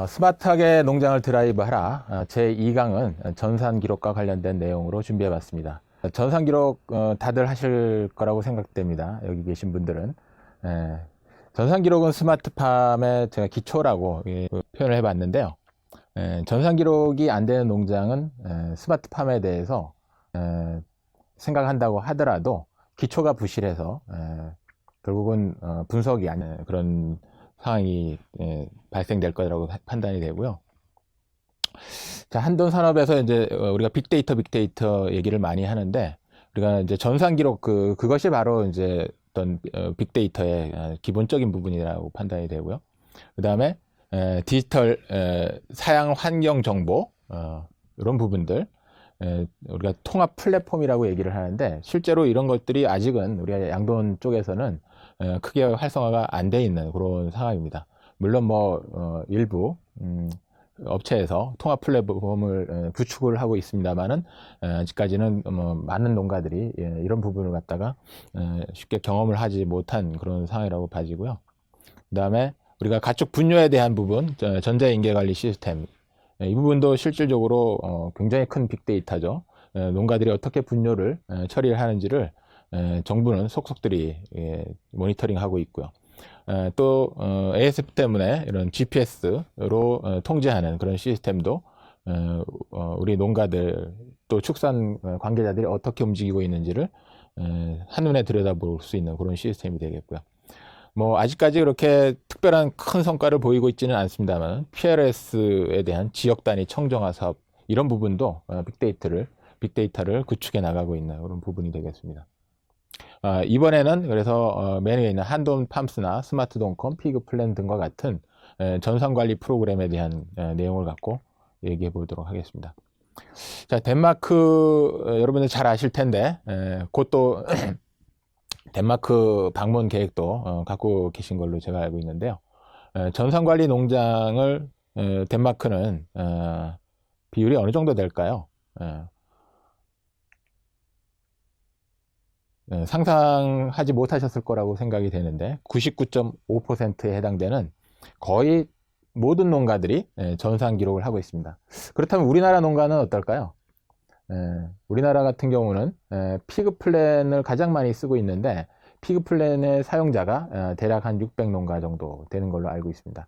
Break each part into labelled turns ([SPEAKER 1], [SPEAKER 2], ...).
[SPEAKER 1] 스마트하게 농장을 드라이브하라 제2강은 전산 기록과 관련된 내용으로 준비해 봤습니다. 전산 기록 다들 하실 거라고 생각됩니다. 여기 계신 분들은. 전산 기록은 스마트팜의 제가 기초라고 표현을 해 봤는데요. 전산 기록이 안 되는 농장은 스마트팜에 대해서 생각한다고 하더라도 기초가 부실해서 결국은 분석이 안 그런 상황이 발생될 거라고 판단이 되고요. 자, 한돈 산업에서 이제 우리가 빅데이터 얘기를 많이 하는데, 우리가 이제 전산 기록 그것이 바로 이제 어떤 빅데이터의 기본적인 부분이라고 판단이 되고요. 그 다음에 디지털 사양 환경 정보 이런 부분들, 우리가 통합 플랫폼이라고 얘기를 하는데, 실제로 이런 것들이 아직은 우리가 양돈 쪽에서는 크게 활성화가 안 돼 있는 그런 상황입니다. 물론 뭐 일부 업체에서 통합 플랫폼을 구축을 하고 있습니다만은 아직까지는 많은 농가들이 이런 부분을 갖다가 쉽게 경험을 하지 못한 그런 상황이라고 봐지고요. 그 다음에 우리가 가축 분뇨에 대한 부분, 전자인계관리 시스템, 이 부분도 실질적으로 굉장히 큰 빅데이터죠. 농가들이 어떻게 분뇨를 처리를 하는지를 정부는 속속들이 모니터링하고 있고요. 또 ASF 때문에 이런 GPS로 통제하는 그런 시스템도 우리 농가들 또 축산 관계자들이 어떻게 움직이고 있는지를 한눈에 들여다볼 수 있는 그런 시스템이 되겠고요. 뭐 아직까지 그렇게 특별한 큰 성과를 보이고 있지는 않습니다만 PLS에 대한 지역 단위 청정화 사업 이런 부분도 빅데이터를 구축해 나가고 있는 그런 부분이 되겠습니다. 이번에는 그래서 메뉴에 있는 한돈팜스나 스마트돈컴, 피그플랜 등과 같은 전산관리 프로그램에 대한 내용을 갖고 얘기해 보도록 하겠습니다. 자, 덴마크 여러분들 잘 아실 텐데 곧 또 덴마크 방문 계획도 갖고 계신 걸로 제가 알고 있는데요. 전산관리 농장을 덴마크는 비율이 어느 정도 될까요? 상상하지 못하셨을 거라고 생각이 되는데 99.5%에 해당되는 거의 모든 농가들이 전산 기록을 하고 있습니다. 그렇다면 우리나라 농가는 어떨까요? 우리나라 같은 경우는 피그 플랜을 가장 많이 쓰고 있는데 피그 플랜의 사용자가 대략 한 600농가 정도 되는 걸로 알고 있습니다.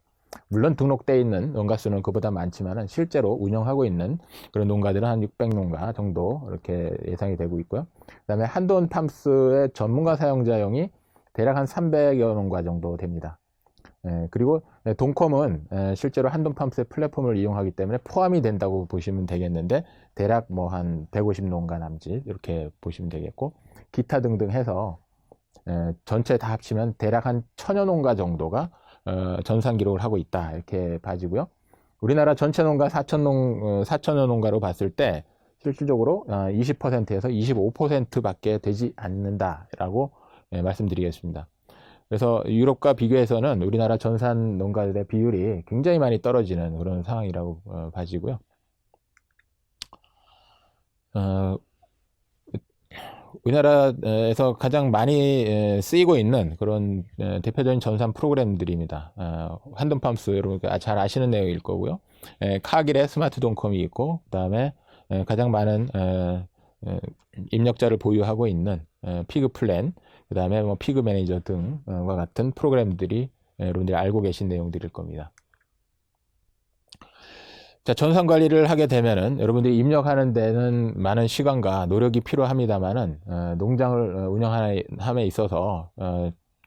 [SPEAKER 1] 물론 등록되어 있는 농가 수는 그보다 많지만 실제로 운영하고 있는 그런 농가들은 한 600농가 정도 이렇게 예상이 되고 있고요. 그 다음에 한돈팜스의 전문가 사용자용이 대략 한 300여 농가 정도 됩니다. 그리고 돈컴은 실제로 한돈팜스의 플랫폼을 이용하기 때문에 포함이 된다고 보시면 되겠는데 대략 뭐 한 150농가 남짓 이렇게 보시면 되겠고, 기타 등등 해서 전체 다 합치면 대략 한 1000여 농가 정도가 전산 기록을 하고 있다 이렇게 봐지고요. 우리나라 전체 농가 4천여 농가로 봤을 때 실질적으로 20%에서 25%밖에 되지 않는다라고 말씀드리겠습니다. 그래서 유럽과 비교해서는 우리나라 전산 농가들의 비율이 굉장히 많이 떨어지는 그런 상황이라고 봐지고요. 우리나라에서 가장 많이 쓰이고 있는 그런 대표적인 전산 프로그램들입니다. 한돈팜스 여러분 잘 아시는 내용일 거고요. 카길의 스마트돈컴이 있고, 그 다음에 가장 많은 입력자를 보유하고 있는 피그플랜, 그 다음에 뭐 피그 매니저 등과 같은 프로그램들이 여러분들이 알고 계신 내용들일 겁니다. 자, 전산 관리를 하게 되면은 여러분들이 입력하는 데는 많은 시간과 노력이 필요합니다만은 농장을 운영함에 있어서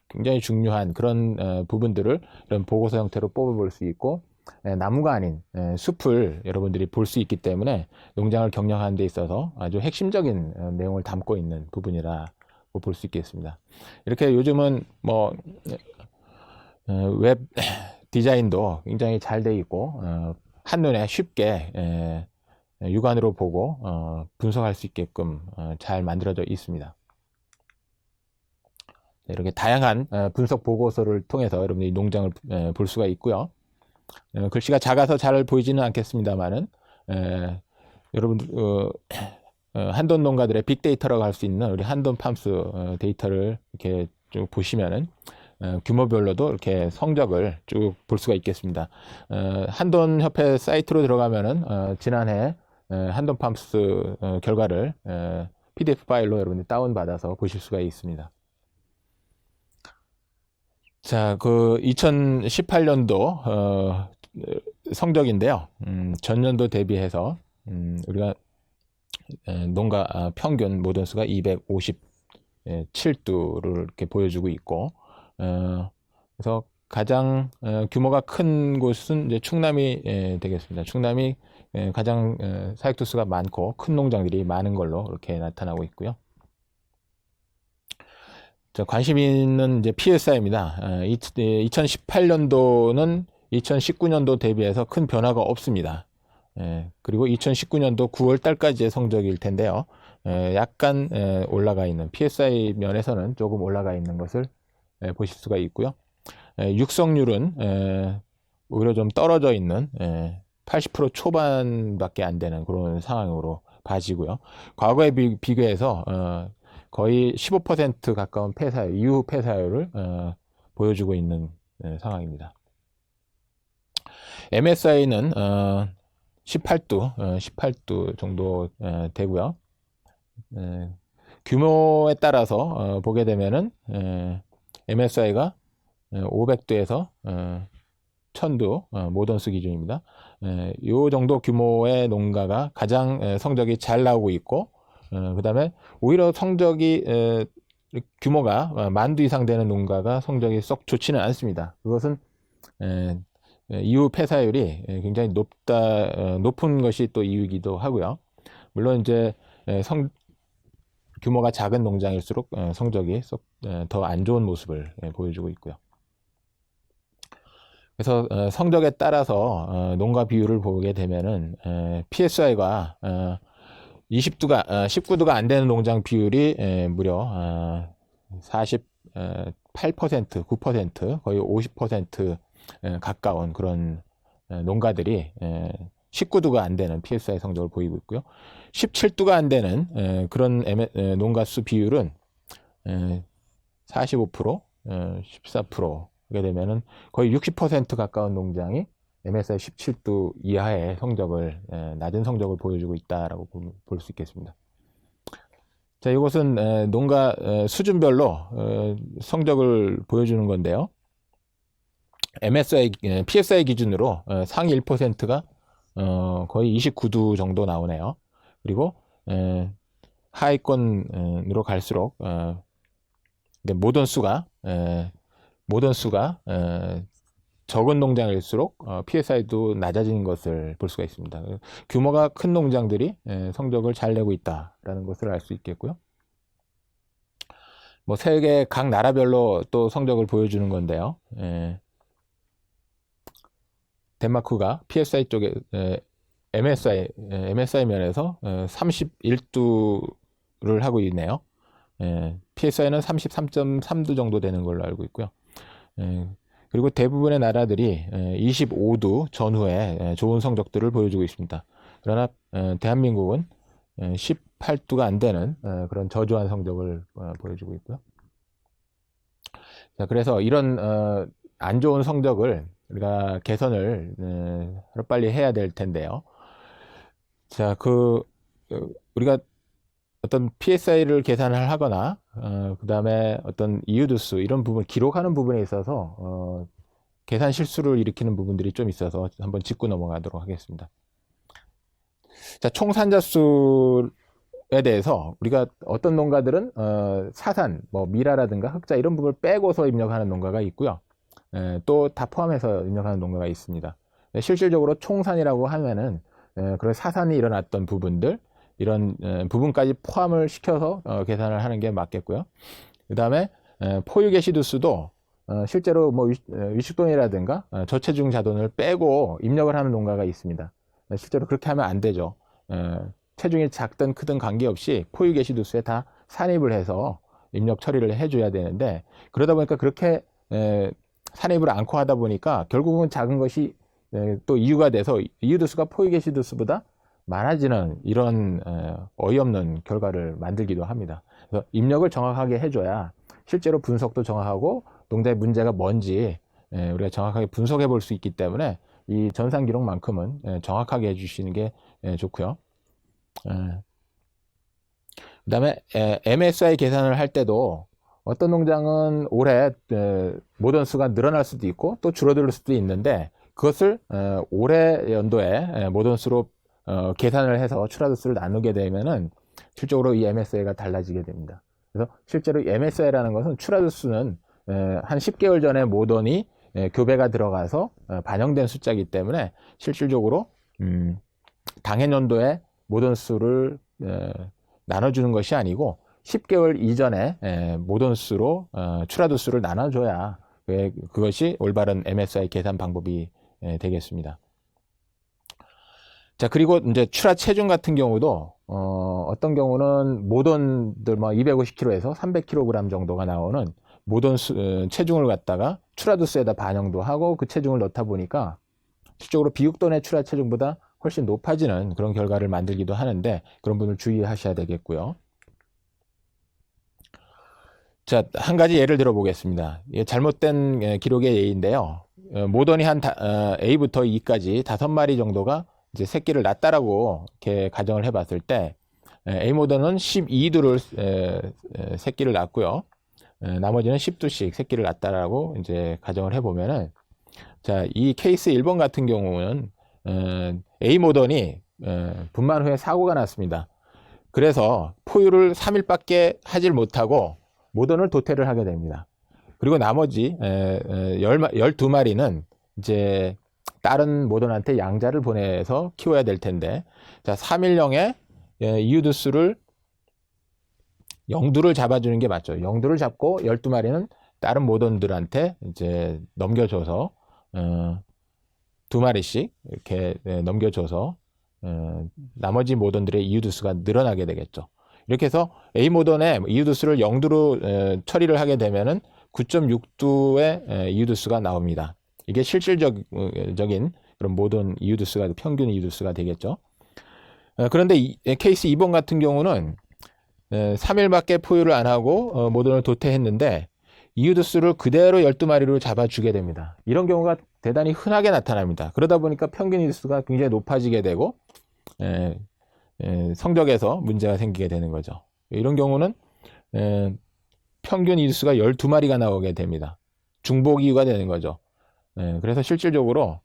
[SPEAKER 1] 굉장히 중요한 그런 부분들을 이런 보고서 형태로 뽑아볼 수 있고, 나무가 아닌 숲을 여러분들이 볼 수 있기 때문에 농장을 경영하는 데 있어서 아주 핵심적인 내용을 담고 있는 부분이라고 볼 수 있겠습니다. 이렇게 요즘은 뭐 웹 디자인도 굉장히 잘 돼 있고 한눈에 쉽게 육안으로 보고 분석할 수 있게끔 잘 만들어져 있습니다. 이렇게 다양한 분석 보고서를 통해서 여러분들이 농장을 볼 수가 있고요. 글씨가 작아서 잘 보이지는 않겠습니다만은 여러분들 한돈 농가들의 빅데이터라고 할 수 있는 우리 한돈팜스 데이터를 이렇게 쭉 보시면은 규모별로도 이렇게 성적을 쭉 볼 수가 있겠습니다. 한돈협회 사이트로 들어가면은 지난해 한돈팜스 결과를 PDF 파일로 여러분이 다운받아서 보실 수가 있습니다. 자, 그 2018년도 성적인데요. 전년도 대비해서 우리가 농가 평균 모던수가 257두를 이렇게 보여주고 있고, 그래서 가장 규모가 큰 곳은 이제 충남이 되겠습니다. 충남이 가장 사육두수가 많고 큰 농장들이 많은 걸로 이렇게 나타나고 있고요. 자, 관심 있는 이제 PSI입니다. 2018년도는 2019년도 대비해서 큰 변화가 없습니다. 그리고 2019년도 9월 달까지의 성적일 텐데요. 약간 올라가 있는 PSI 면에서는 조금 올라가 있는 것을 보실 수가 있고요. 육성률은 오히려 좀 떨어져 있는 80% 초반밖에 안 되는 그런 상황으로 봐지고요. 과거에 비교해서 거의 15% 가까운 폐사율, 이후 폐사율을 보여주고 있는 상황입니다. MSI는 18두 정도 되고요. 규모에 따라서 보게 되면은 MSI가 500두에서 1000두 모던수 기준입니다. 이 정도 규모의 농가가 가장 성적이 잘 나오고 있고, 그 다음에 오히려 성적이 규모가 10,000두 이상 되는 농가가 성적이 썩 좋지는 않습니다. 그것은 이후 폐사율이 굉장히 높은 것이 또 이유이기도 하고요. 물론 이제 규모가 작은 농장일수록 성적이 썩 더 안 좋은 모습을 보여주고 있고요. 그래서 성적에 따라서 농가 비율을 보게 되면은 PSI가 20두가 19두가 안 되는 농장 비율이 무려 48%, 9% 거의 50% 가까운 그런 농가들이 19두가 안 되는 PSI 성적을 보이고 있고요. 17두가 안 되는 그런 농가 수 비율은 45%, 14%. 하게 되면은 거의 60% 가까운 농장이 MSI 17두 이하의 성적을 낮은 성적을 보여주고 있다라고 볼 수 있겠습니다. 자, 이것은 농가 수준별로 성적을 보여주는 건데요. PSI 기준으로 상위 1%가 거의 29두 정도 나오네요. 그리고 하위권으로 갈수록 모던수가 적은 농장일수록 PSI도 낮아지는 것을 볼 수가 있습니다. 규모가 큰 농장들이 성적을 잘 내고 있다라는 것을 알 수 있겠고요. 뭐 세계 각 나라별로 또 성적을 보여주는 건데요. 덴마크가 PSI 쪽에 MSI 면에서 31두를 하고 있네요. PSI는 33.3두 정도 되는 걸로 알고 있고요. 그리고 대부분의 나라들이 25두 전후에 좋은 성적들을 보여주고 있습니다. 그러나 대한민국은 18두가 안 되는 그런 저조한 성적을 보여주고 있고요. 자, 그래서 이런 안 좋은 성적을 우리가 개선을 하루빨리 해야 될 텐데요. 자, 우리가 어떤 PSI를 계산을 하거나 그 다음에 어떤 이유두수 이런 부분 기록하는 부분에 있어서 계산 실수를 일으키는 부분들이 좀 있어서 한번 짚고 넘어가도록 하겠습니다. 자, 총 산자수에 대해서 우리가 어떤 농가들은 사산, 뭐 미라라든가 흑자 이런 부분을 빼고서 입력하는 농가가 있고요. 또 다 포함해서 입력하는 농가가 있습니다. 실질적으로 총산이라고 하면은 그런 사산이 일어났던 부분들 이런 부분까지 포함을 시켜서 계산을 하는 게 맞겠고요. 그 다음에 포유 게시두수도 실제로 뭐 위축돈이라든가 저체중 자돈을 빼고 입력을 하는 농가가 있습니다. 실제로 그렇게 하면 안 되죠. 체중이 작든 크든 관계없이 포유 게시두수에 다 산입을 해서 입력 처리를 해줘야 되는데, 그러다 보니까 그렇게 산입을 않고 하다 보니까 결국은 작은 것이 또 이유가 돼서 이유두수가 포유 게시두수보다 많아지는 이런 어이없는 결과를 만들기도 합니다. 그래서 입력을 정확하게 해줘야 실제로 분석도 정확하고 농장의 문제가 뭔지 우리가 정확하게 분석해 볼 수 있기 때문에 이 전산 기록만큼은 정확하게 해주시는 게 좋고요. 그 다음에 MSI 계산을 할 때도 어떤 농장은 올해 모던 수가 늘어날 수도 있고 또 줄어들 수도 있는데 그것을 올해 연도에 모던 수로 계산을 해서 추라도 수를 나누게 되면은 실적으로 이 MSI가 달라지게 됩니다. 그래서 실제로 MSI라는 것은 추라도 수는 한 10개월 전에 모던이 교배가 들어가서 반영된 숫자이기 때문에 실질적으로 당해년도에 모던 수를 나눠주는 것이 아니고 10개월 이전에 모던 수로 추라도 수를 나눠줘야 그것이 올바른 MSI 계산 방법이 되겠습니다. 자, 그리고 이제 추라 체중 같은 경우도 어떤 경우는 모던들 뭐 250kg에서 300kg 정도가 나오는 모던 체중을 갖다가 추라도수에다 반영도 하고 그 체중을 넣다 보니까 실적으로 비육돈의 추라 체중보다 훨씬 높아지는 그런 결과를 만들기도 하는데 그런 분들 주의하셔야 되겠고요. 자, 한 가지 예를 들어 보겠습니다. 잘못된 기록의 예인데요. 모던이 한 A부터 E까지 5마리 정도가 이제 새끼를 낳았다라고 이렇게 가정을 해봤을 때 A 모던은 12두를 새끼를 낳았고요. 나머지는 10두씩 새끼를 낳았다라고 이제 가정을 해보면은 자, 이 케이스 1번 같은 경우는 A 모던이 분만 후에 사고가 났습니다. 그래서 포유를 3일밖에 하질 못하고 모던을 도태를 하게 됩니다. 그리고 나머지 12마리는 이제 다른 모던한테 양자를 보내서 키워야 될 텐데 자, 3일령에 이유두수를 영두를 잡아주는 게 맞죠. 영두를 잡고 12마리는 다른 모던들한테 이제 넘겨줘서 2마리씩 이렇게 넘겨줘서 나머지 모던들의 이유두수가 늘어나게 되겠죠. 이렇게 해서 A 모던의 이유두수를 영두로 처리를 하게 되면은 9.6두의 이유두수가 나옵니다. 이게 실질적인 그런 모던 이유두수가 평균 이유두수가 되겠죠. 그런데 케이스 2번 같은 경우는 3일밖에 포유를 안 하고 모던을 도태했는데 이유두수를 그대로 12마리로 잡아주게 됩니다. 이런 경우가 대단히 흔하게 나타납니다. 그러다 보니까 평균 이유두수가 굉장히 높아지게 되고 성적에서 문제가 생기게 되는 거죠. 이런 경우는 평균 이유두수가 12마리가 나오게 됩니다. 중복 이유가 되는 거죠. 그래서 실질적으로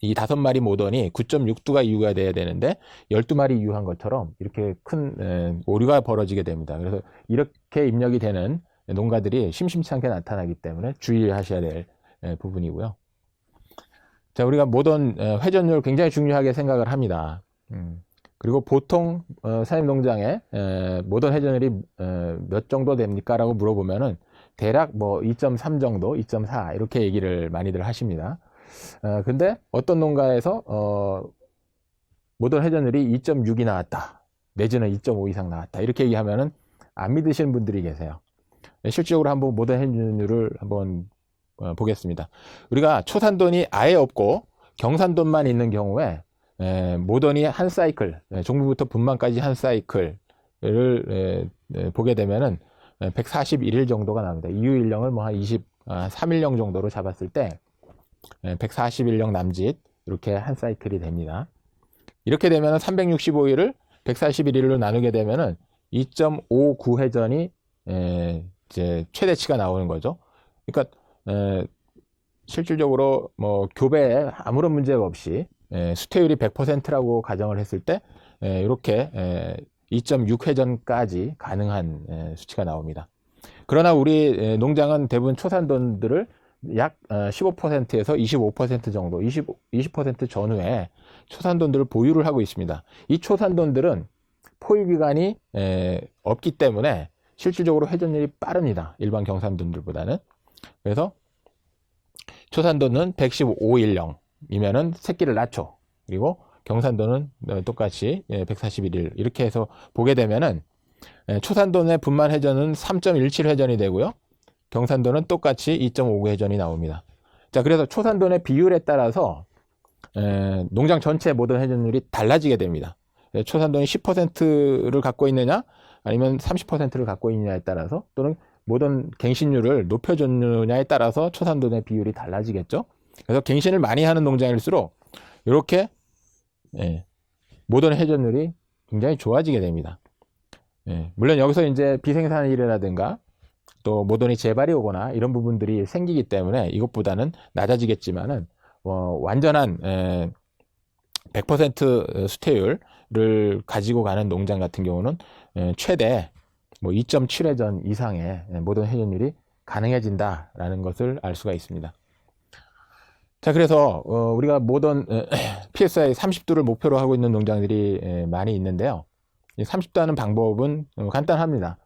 [SPEAKER 1] 이 5마리 모던이 9.6두가 이유가 돼야 되는데 12마리 이유한 것처럼 이렇게 큰 오류가 벌어지게 됩니다. 그래서 이렇게 입력이 되는 농가들이 심심치 않게 나타나기 때문에 주의하셔야 될 부분이고요. 자, 우리가 모던 회전율 굉장히 중요하게 생각을 합니다. 그리고 보통 사장님 농장에 모던 회전율이 몇 정도 됩니까? 라고 물어보면은 대략 뭐 2.3 정도, 2.4 이렇게 얘기를 많이들 하십니다. 근데 어떤 농가에서 모던 회전율이 2.6이 나왔다, 내지는 2.5 이상 나왔다 이렇게 얘기하면은 안 믿으시는 분들이 계세요. 실질적으로 한번 모던 회전율을 한번 보겠습니다. 우리가 초산돈이 아예 없고 경산돈만 있는 경우에 모던이 한 사이클, 종부부터 분만까지 한 사이클을 보게 되면은 141일 정도가 나옵니다. 이유일령을 뭐 한 23일령 정도로 잡았을 때 141령 남짓 이렇게 한 사이클이 됩니다. 이렇게 되면은 365일을 141일로 나누게 되면은 2.59 회전이 이제 최대치가 나오는 거죠. 그러니까 실질적으로 뭐 교배에 아무런 문제가 없이 수태율이 100%라고 가정을 했을 때 이렇게 2.6 회전까지 가능한 수치가 나옵니다. 그러나 우리 농장은 대부분 초산돈들을 약 15%에서 25% 정도, 20% 전후에 초산돈들을 보유를 하고 있습니다. 이 초산돈들은 포유기간이 없기 때문에 실질적으로 회전율이 빠릅니다. 일반 경산돈들보다는. 그래서 초산돈은 115일령이면은 새끼를 낳죠. 그리고 경산돈은 똑같이 141일 이렇게 해서 보게 되면은 초산돈의 분만 회전은 3.17 회전이 되고요. 경산돈은 똑같이 2.59 회전이 나옵니다. 자, 그래서 초산돈의 비율에 따라서 농장 전체 모든 회전율이 달라지게 됩니다. 초산돈이 10%를 갖고 있느냐 아니면 30%를 갖고 있느냐에 따라서 또는 모던 갱신율을 높여줬느냐에 따라서 초산돈의 비율이 달라지겠죠. 그래서 갱신을 많이 하는 농장일수록 이렇게 모던 회전율이 굉장히 좋아지게 됩니다. 물론 여기서 이제 비생산일이라든가 또 모돈이 재발이 오거나 이런 부분들이 생기기 때문에 이것보다는 낮아지겠지만은 완전한 100% 수태율을 가지고 가는 농장 같은 경우는 최대 2.7회전 이상의 모던 회전율이 가능해진다라는 것을 알 수가 있습니다. 자, 그래서 우리가 모던 PSI 30도를 목표로 하고 있는 농장들이 많이 있는데요. 30도 하는 방법은 간단합니다.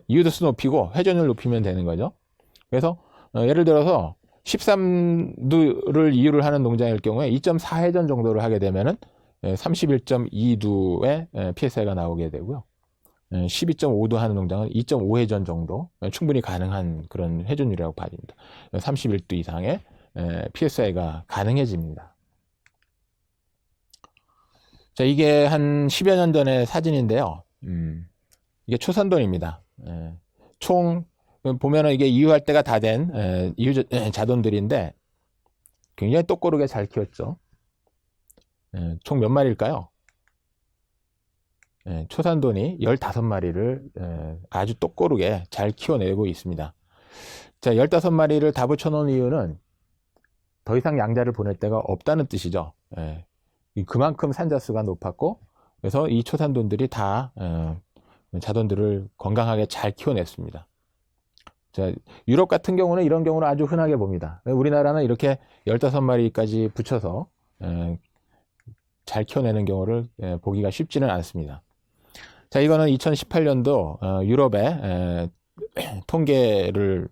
[SPEAKER 1] 이유도수 높이고 회전율 높이면 되는 거죠. 그래서 예를 들어서 13도를 이유를 하는 농장일 경우에 2.4회전 정도를 하게 되면은 31.2도의 PSI가 나오게 되고요. 12.5도 하는 농장은 2.5회전 정도 충분히 가능한 그런 회전율이라고 봐집니다. 31도 이상의 PSI가 가능해집니다. 자, 이게 한 10여 년 전의 사진인데요. 이게 초산돈입니다. 총 보면은 이게 이유할 때가 다 된 이유 자돈들인데 굉장히 똑고르게 잘 키웠죠. 총 몇 마리일까요? 초산돈이 15마리를 아주 똑고르게 잘 키워내고 있습니다. 자, 15마리를 다 붙여놓은 이유는 더 이상 양자를 보낼 데가 없다는 뜻이죠. 그만큼 산자수가 높았고, 그래서 이 초산돈들이 다 자돈들을 건강하게 잘 키워냈습니다. 자, 유럽 같은 경우는 이런 경우는 아주 흔하게 봅니다. 우리나라는 이렇게 15마리까지 붙여서 잘 키워내는 경우를 보기가 쉽지는 않습니다. 자, 이거는 2018년도 유럽의 통계를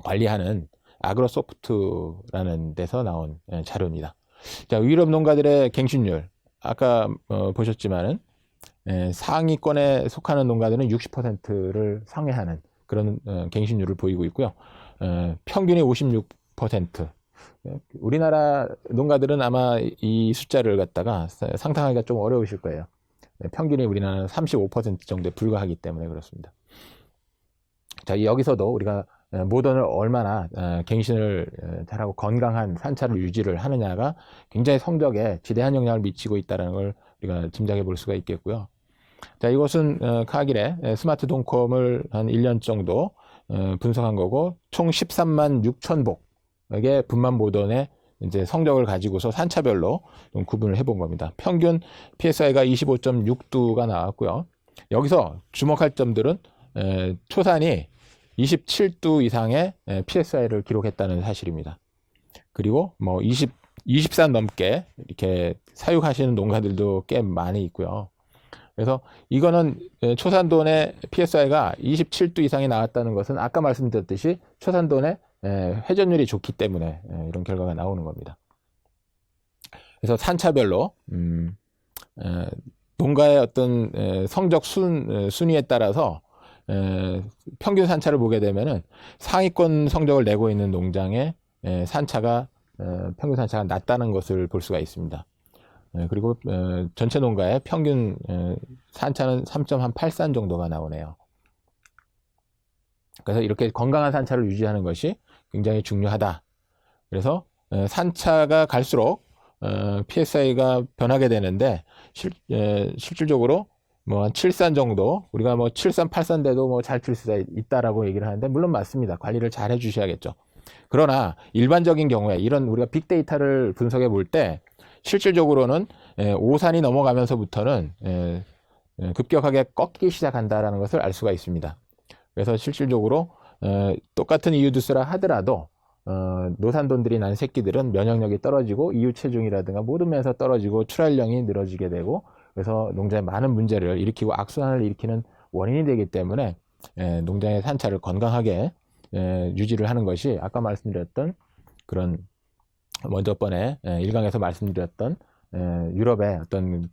[SPEAKER 1] 관리하는 아그로소프트라는 데서 나온 자료입니다. 자, 유럽 농가들의 갱신율, 아까 보셨지만은 상위권에 속하는 농가들은 60%를 상회하는 그런 갱신율을 보이고 있고요. 평균이 56%. 우리나라 농가들은 아마 이 숫자를 갖다가 상상하기가 좀 어려우실 거예요. 평균이 우리나라는 35% 정도에 불과하기 때문에 그렇습니다. 자, 여기서도 우리가 모던을 얼마나 갱신을 잘하고 건강한 산차를 유지를 하느냐가 굉장히 성적에 지대한 영향을 미치고 있다는 걸 우리가 짐작해 볼 수가 있겠고요. 자, 이것은 카길의 스마트 돈컴을 한 1년 정도 분석한 거고, 총 13만 6천 복의 분만 모던의 이제 성적을 가지고서 산차별로 좀 구분을 해본 겁니다. 평균 PSI가 25.6도가 나왔고요. 여기서 주목할 점들은 초산이 27도 이상의 PSI를 기록했다는 사실입니다. 그리고 20산 넘게 이렇게 사육하시는 농가들도 꽤 많이 있고요. 그래서 이거는 초산돈의 PSI가 27도 이상이 나왔다는 것은 아까 말씀드렸듯이 초산돈의 회전율이 좋기 때문에 이런 결과가 나오는 겁니다. 그래서 산차별로 농가의 어떤 성적 순위에 따라서 평균 산차를 보게 되면은 상위권 성적을 내고 있는 농장의 산차가 평균 산차가 낮다는 것을 볼 수가 있습니다. 그리고 전체 농가의 평균 산차는 3.83 정도가 나오네요. 그래서 이렇게 건강한 산차를 유지하는 것이 굉장히 중요하다. 그래서 산차가 갈수록 PSI가 변하게 되는데 실질적으로 한 7산 정도, 우리가 7산, 8산 돼도 잘 킬 수 있다라고 얘기를 하는데, 물론 맞습니다. 관리를 잘 해주셔야겠죠. 그러나 일반적인 경우에 이런 우리가 빅데이터를 분석해 볼 때 실질적으로는 5산이 넘어가면서부터는 급격하게 꺾이기 시작한다라는 것을 알 수가 있습니다. 그래서 실질적으로 똑같은 이유두수라 하더라도 노산돈들이 난 새끼들은 면역력이 떨어지고 이유 체중이라든가 모든 면에서 떨어지고 출하량이 늘어지게 되고, 그래서 농장에 많은 문제를 일으키고 악순환을 일으키는 원인이 되기 때문에 농장의 산차를 건강하게 유지를 하는 것이 아까 말씀드렸던 그런 먼저 번에 1강에서 말씀드렸던 유럽의 어떤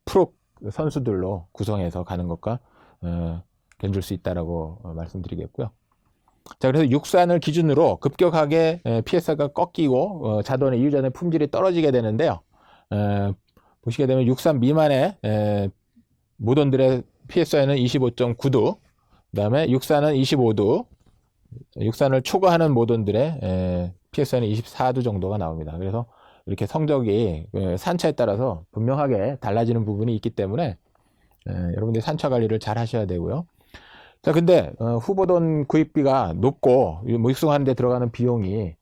[SPEAKER 1] 프로 선수들로 구성해서 가는 것과 견줄 수 있다라고 말씀드리겠고요. 자, 그래서 육산을 기준으로 급격하게 PSI가 꺾이고 자돈의 이유자의 품질이 떨어지게 되는데요. 보시게 되면 육산 미만의 모던들의 PSI는 25.9도, 그다음에 육산은 25도, 육산을 초과하는 모던들의 PSI는 24도 정도가 나옵니다. 그래서 이렇게 성적이 산차에 따라서 분명하게 달라지는 부분이 있기 때문에 여러분들이 산차 관리를 잘 하셔야 되고요. 자, 근데 후보돈 구입비가 높고 육성하는 데 들어가는 비용이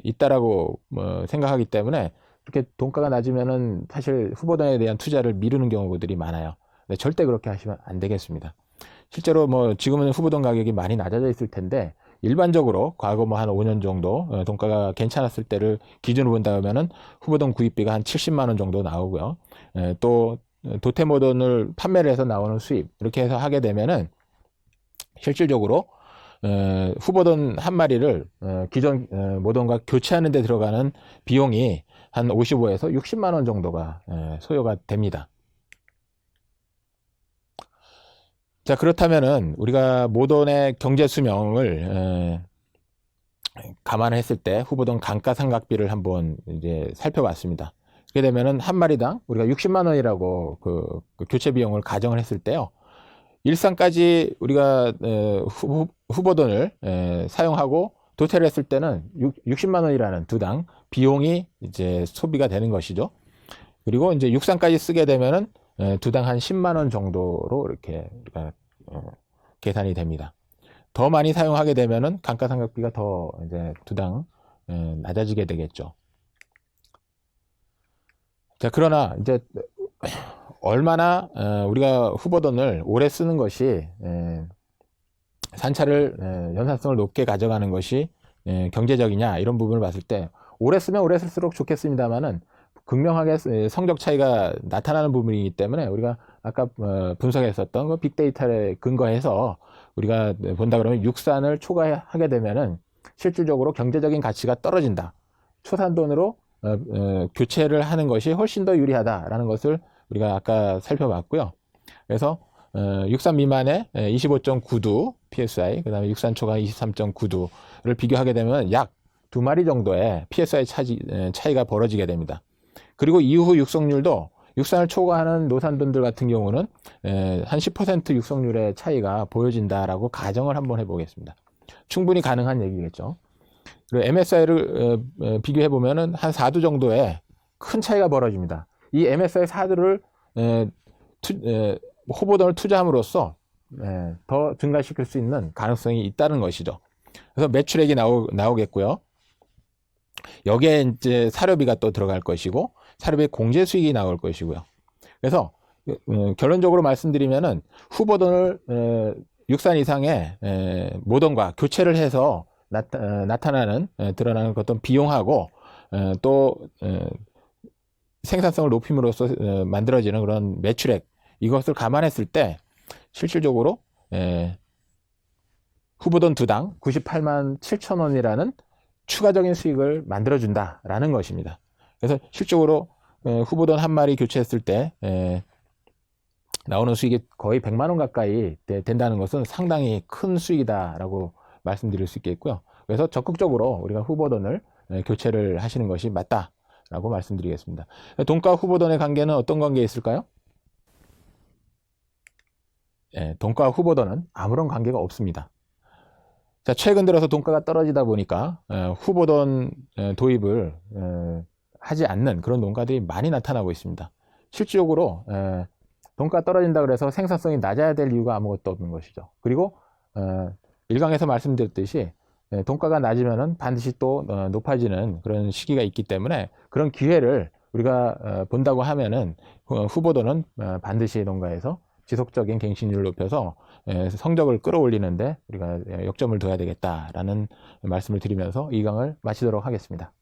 [SPEAKER 1] 있다라고 생각하기 때문에 이렇게 돈가가 낮으면은 사실 후보돈에 대한 투자를 미루는 경우들이 많아요. 근데 절대 그렇게 하시면 안 되겠습니다. 실제로 지금은 후보돈 가격이 많이 낮아져 있을 텐데 일반적으로 과거 한 5년 정도 돈가가 괜찮았을 때를 기준으로 본다면은 후보돈 구입비가 한 70만 원 정도 나오고요. 또 도태모돈을 판매를 해서 나오는 수입 이렇게 해서 하게 되면은 실질적으로 후보돈 한 마리를 기존 모돈과 교체하는 데 들어가는 비용이 한 55에서 60만 원 정도가 소요가 됩니다. 자, 그렇다면은 우리가 모돈의 경제 수명을 감안했을 때 후보돈 감가상각비를 한번 이제 살펴봤습니다. 그렇게 되면은 한 마리당 우리가 60만 원이라고 그 교체 비용을 가정을 했을 때요. 일산까지 우리가 후보돈을 사용하고 도태를 했을 때는 60만 원이라는 두당 비용이 이제 소비가 되는 것이죠. 그리고 이제 육산까지 쓰게 되면은 두당 한 10만 원 정도로 이렇게 우리가 계산이 됩니다. 더 많이 사용하게 되면은 감가상각비가 더 이제 두당 낮아지게 되겠죠. 자, 그러나 이제 얼마나 우리가 후보돈을 오래 쓰는 것이 산차를 연산성을 높게 가져가는 것이 경제적이냐 이런 부분을 봤을 때 오래 쓰면 오래 쓸수록 좋겠습니다만은 극명하게 성적 차이가 나타나는 부분이기 때문에 우리가 아까 분석했었던 그 빅데이터에 근거해서 우리가 본다 그러면 육산을 초과하게 되면은 실질적으로 경제적인 가치가 떨어진다. 초산돈으로 교체를 하는 것이 훨씬 더 유리하다라는 것을 우리가 아까 살펴봤고요. 그래서 육산 미만의 25.9도 PSI, 그 다음에 육산 초과 23.9도를 비교하게 되면 약 2마리 정도의 PSI 차이가 벌어지게 됩니다. 그리고 이후 육성률도 육산을 초과하는 노산돈들 같은 경우는 한 10% 육성률의 차이가 보여진다라고 가정을 한번 해보겠습니다. 충분히 가능한 얘기겠죠. 그리고 MSI를 비교해 보면은 한 4도 정도의 큰 차이가 벌어집니다. 이 MSI 4도를 후보돈을 투자함으로써 더 증가시킬 수 있는 가능성이 있다는 것이죠. 그래서 매출액이 나오겠고요. 여기에 이제 사료비가 또 들어갈 것이고 사료비 공제 수익이 나올 것이고요. 그래서 결론적으로 말씀드리면은 후보돈을 육산 이상의 모돈과 교체를 해서 나타나는 드러나는 어떤 비용하고 또 생산성을 높임으로써 만들어지는 그런 매출액 이것을 감안했을 때 실질적으로 후보돈 두당 98만 7천 원이라는 추가적인 수익을 만들어준다라는 것입니다. 그래서 실적으로 후보돈 한 마리 교체했을 때 나오는 수익이 거의 100만 원 가까이 된다는 것은 상당히 큰 수익이다라고 말씀드릴 수 있겠고요. 그래서 적극적으로 우리가 후보돈을 교체를 하시는 것이 맞다라고 말씀드리겠습니다. 돈가 후보돈의 관계는 어떤 관계에 있을까요? 돈가와 후보돈은 아무런 관계가 없습니다. 자, 최근 들어서 돈가가 떨어지다 보니까 후보돈 도입을 하지 않는 그런 농가들이 많이 나타나고 있습니다. 실질적으로 돈가 떨어진다 그래서 생산성이 낮아야 될 이유가 아무것도 없는 것이죠. 그리고 일강에서 말씀드렸듯이 돈가가 낮으면 반드시 또 높아지는 그런 시기가 있기 때문에 그런 기회를 우리가 본다고 하면은 후보돈은 반드시 농가에서 지속적인 갱신율을 높여서 성적을 끌어올리는데 우리가 역점을 둬야 되겠다라는 말씀을 드리면서 이 강을 마치도록 하겠습니다.